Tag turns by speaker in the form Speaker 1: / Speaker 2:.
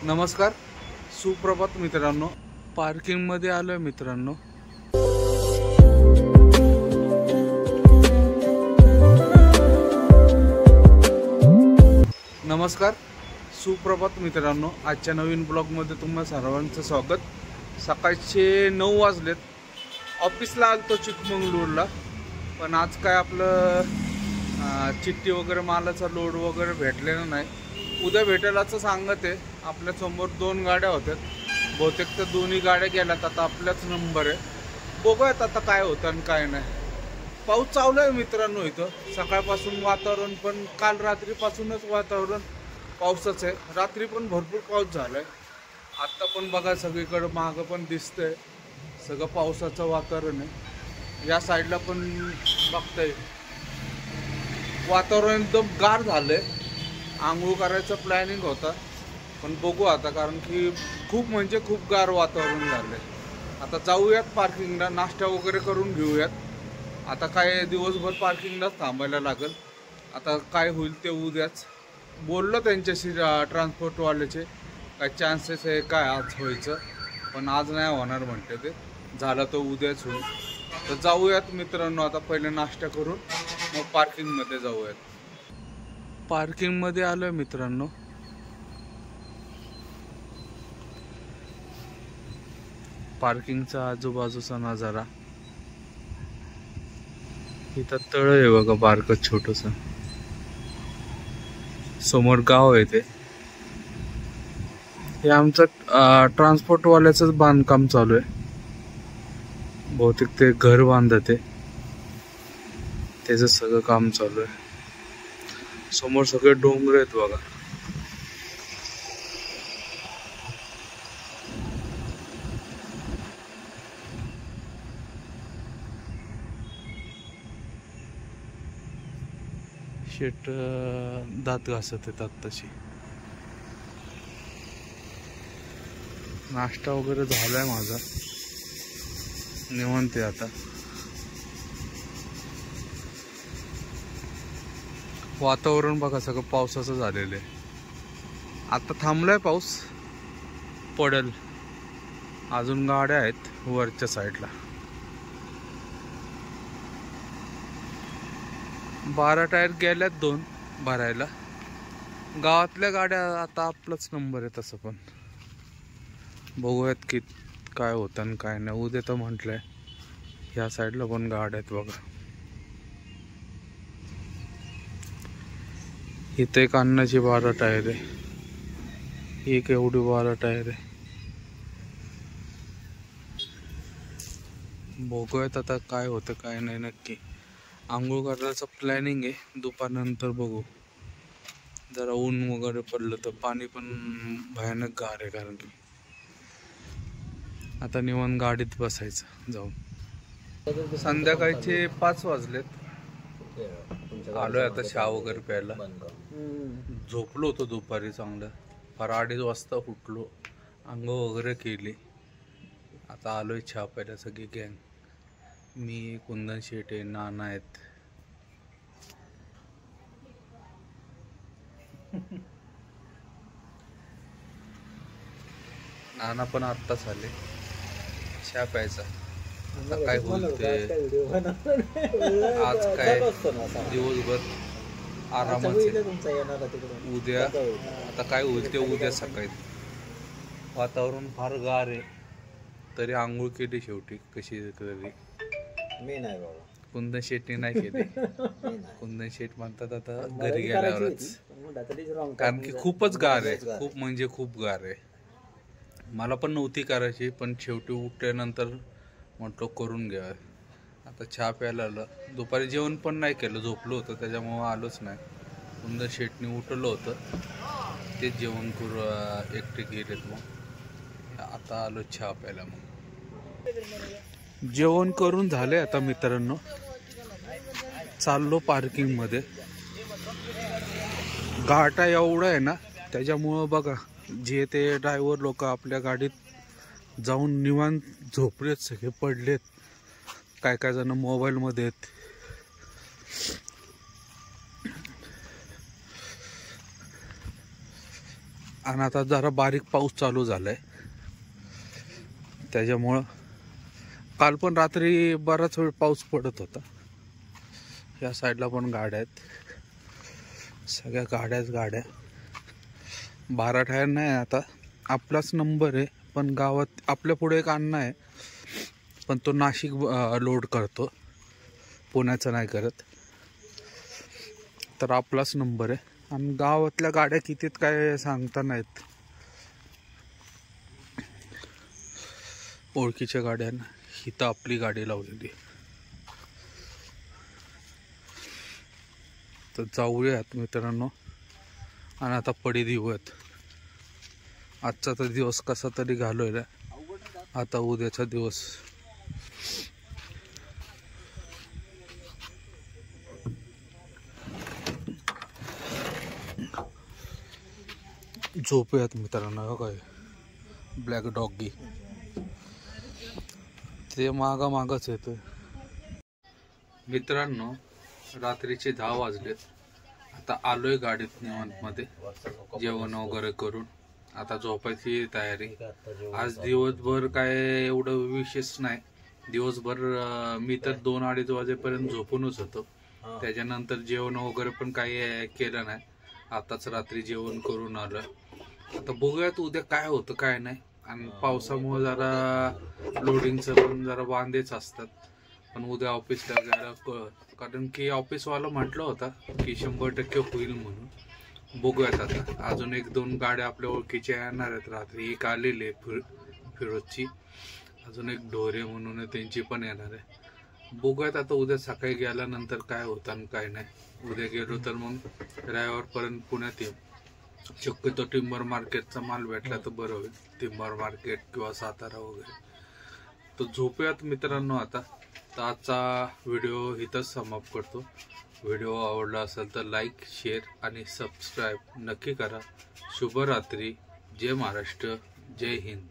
Speaker 1: नमस्कार, सुप्रभात मित्रांनो. पार्किंग मध्ये आलोय मित्रांनो. नमस्कार, सुप्रभात मित्रांनो. आजच्या नवीन ब्लॉग मध्ये तुम्हा सर्वांचं स्वागत. सकाळचे 9 वाजलेत. ऑफिसला आलतो चिकमंगळूरला, पण आज काय आपलं चिठ्ठी वगैरे मालाचा लोड वगैरे भेटलेला नाही. उद्या भेटेल असं सांगत आहे. आपल्या समोर 2 गाड्या होत्यात, बहुतेक तर दोन्ही गाड्या गेल्यात. आता आपल्याच नंबर आहे. बघूयात आता काय होतं आणि काय नाही. पाऊस चालू आहे मित्रांनो. इथं सकाळपासून वातावरण, पण काल रात्रीपासूनच वातावरण पावसाच आहे. रात्री पण भरपूर पाऊस झालाय. आत्ता पण बघा सगळीकडे मागं पण दिसतंय सगळं पावसाचं वातावरण आहे. या साईडला पण बघताय वातावरण एकदम गार झालंय. आंघोळ करायचं प्लॅनिंग होता, पण बघू आता, कारण की खूप म्हणजे खूप गार वातावरण झालंय. आता जाऊयात पार्किंगला, नाश्ता वगैरे करून घेऊयात. आता काय दिवसभर पार्किंगलाच थांबायला लागेल. आता काय होईल ते उद्याच. बोललो त्यांच्याशी ट्रान्सपोर्टवाल्याचे, काय चान्सेस आहे काय आज व्हायचं, पण आज नाही होणार म्हणते ते. झालं तर उद्याच होईल. तर जाऊयात मित्रांनो. आता पहिले नाश्ता करून मग पार्किंगमध्ये जाऊयात. पार्किंगमध्ये आलोय मित्रांनो. पार्किंगचा आजूबाजूचा नजारा. इथं तळ आहे बघा, बारकं छोटस. समोर गाव आहे ते. हे आमचं ट्रान्सपोर्टवाल्याचंच बांधकाम चालू आहे. बहुतेक ते घर बांधत आहे, त्याचं सगळं काम चालू आहे. समोर सगळे डोंगर आहेत बघा. शेट दात घासत येतात तशी. नाश्ता वगैरे झालाय माझा, निवांत आहे आता. वातावरण बघा सगळं पावसाचं झालेलं आहे. आता थांबलाय पाऊस, पडेल. अजून गाड्या आहेत वरच्या साईडला. 12 टायर गेल्यात 2 भरायला. गावातल्या गाड्या आता आपलाच नंबर आहे. तसं पण बघूयात की काय होतं आणि काय नाही. उद्या तर म्हटलंय. ह्या साईडला पण गाड्या आहेत बघा. इथे एक अन्नाची 12 टायर आहे, एक एवढी 12 टायर आहे. बघूयात आता काय होतं काय नाही. नक्की आंघोळ करायचं प्लॅनिंग आहे. दुपारनंतर बघू. जरा ऊन वगैरे पडलं तर. पाणी पण भयानक गार आहे, कारण की आता निवांत गाडीत बसायचं जाऊन. संध्याकाळचे 5 वाजलेत. आलोय आता चहा वगैरे प्यायला. झोपलो होतो दुपारी चांगलं. फार 2:30 वाजता उठलो, आंघोळ वगैरे केली. आता आलोय चहा प्यायला. सगळी गँग, मी, कुंदन शेट आहे, नाना आहेत. नाना पण आत्ताच आले. चहा प्यायचा. आता काय बोलते, आज काय दिवसभर आरामात. उद्या आता काय होईल ते उद्या सकाळी. वातावरण फार गार आहे, तरी आंघोळ केली शेवटी कशी तरी.
Speaker 2: मी नाही बाबा,
Speaker 1: कुंदन शेटने नाही केली. कुंदन शेट म्हणतात आता घरी गेल्यावरच, कारण की खूपच गार आहे. खूप म्हणजे खूप गार आहे. मला पण नव्हती करायची, पण शेवटी उठल्यानंतर म्हटलं करून घ्या. आता चहा प्यायला आलं. दुपारी जेवण पण नाही केलं, झोपलो होतं, त्याच्यामुळं आलोच नाही. कुंदन शेटने उठलं होतं, ते जेवण करू एकटे गेलेत. मग आता आलो चहा प्यायला. मग जेवण करून झाले आता मित्रांनो. चाललो पार्किंग मध्ये. घाटा एवढा आहे ना, त्याच्यामुळं बघा जे ते ड्रायव्हर लोक आपल्या गाडीत जाऊन निवांत झोपलेत, सगळे पडलेत. काय काय जण मोबाईल मध्ये आहेत. आणि आता जरा बारीक पाऊस चालू झालाय, त्याच्यामुळं काल पण रात्री बराच वेळ पाऊस पडत होता. या साईडला पण गाड्या आहेत, सगळ्या गाड्या. 12 टायर नाही आता, आपलाच नंबर आहे, पण गावात आपल्या पुढे एक अण्णा आहे, पण तो नाशिक लोड करतो, पुण्याचं नाही करत. तर आपलाच नंबर आहे. आणि गावातल्या गाड्या कितीत काय सांगता नाहीत. ओळखीच्या गाड्यांना इथं आपली गाडी लावलेली. तर जाऊयात मित्रांनो, आणि आता पडी देऊयात. आजचा तर दिवस कसा तरी घालवला, आता उद्याचा दिवस. झोपूयात मित्रांनो. काय ब्लॅक डॉगी ते मागच येतोय. मित्रांनो, रात्रीचे 10 वाजलेत. आता आलोय गाडीत निवांतमध्ये, जेवण वगैरे करून आता झोपायची तयारी. आज दिवसभर काय एवढं विशेष नाही. दिवसभर मी तर 2-2:30 वाजेपर्यंत झोपूनच होतो. त्याच्यानंतर जेवण वगैरे पण काही केलं नाही. आताच रात्री जेवण करून आलोय. आता बघूयात उद्या काय होतं काय नाही. आणि पावसामुळे जरा लोडिंगचं पण जरा वांदेच असतात. पण उद्या ऑफिसला जायला कारण की ऑफिसवाला म्हटलं होता की 100% होईल म्हणून. बघूयात आता. अजून 1-2 गाड्या आपल्या ओळखीच्या येणार आहेत रात्री. एक आलेली आहे फिरोजची, अजून एक ढोरे म्हणून त्यांची पण येणार आहे. बघूयात आता उद्या सकाळी गेल्यानंतर काय होतं आणि काय नाही. उद्या गेलो तर मग रविवारपर्यंत पुण्यात येऊ. शक्यतो टिंबर मार्केटचा माल भेटला तर बरं होईल, टिंबर मार्केट किंवा सातारा वगैरे. तर झोपूयात मित्रांनो आता. तर आजचा व्हिडिओ इथंच समाप्त करतो. व्हिडिओ आवडला असेल तर लाईक, शेअर आणि सबस्क्राईब नक्की करा. शुभरात्री. जय महाराष्ट्र, जय हिंद.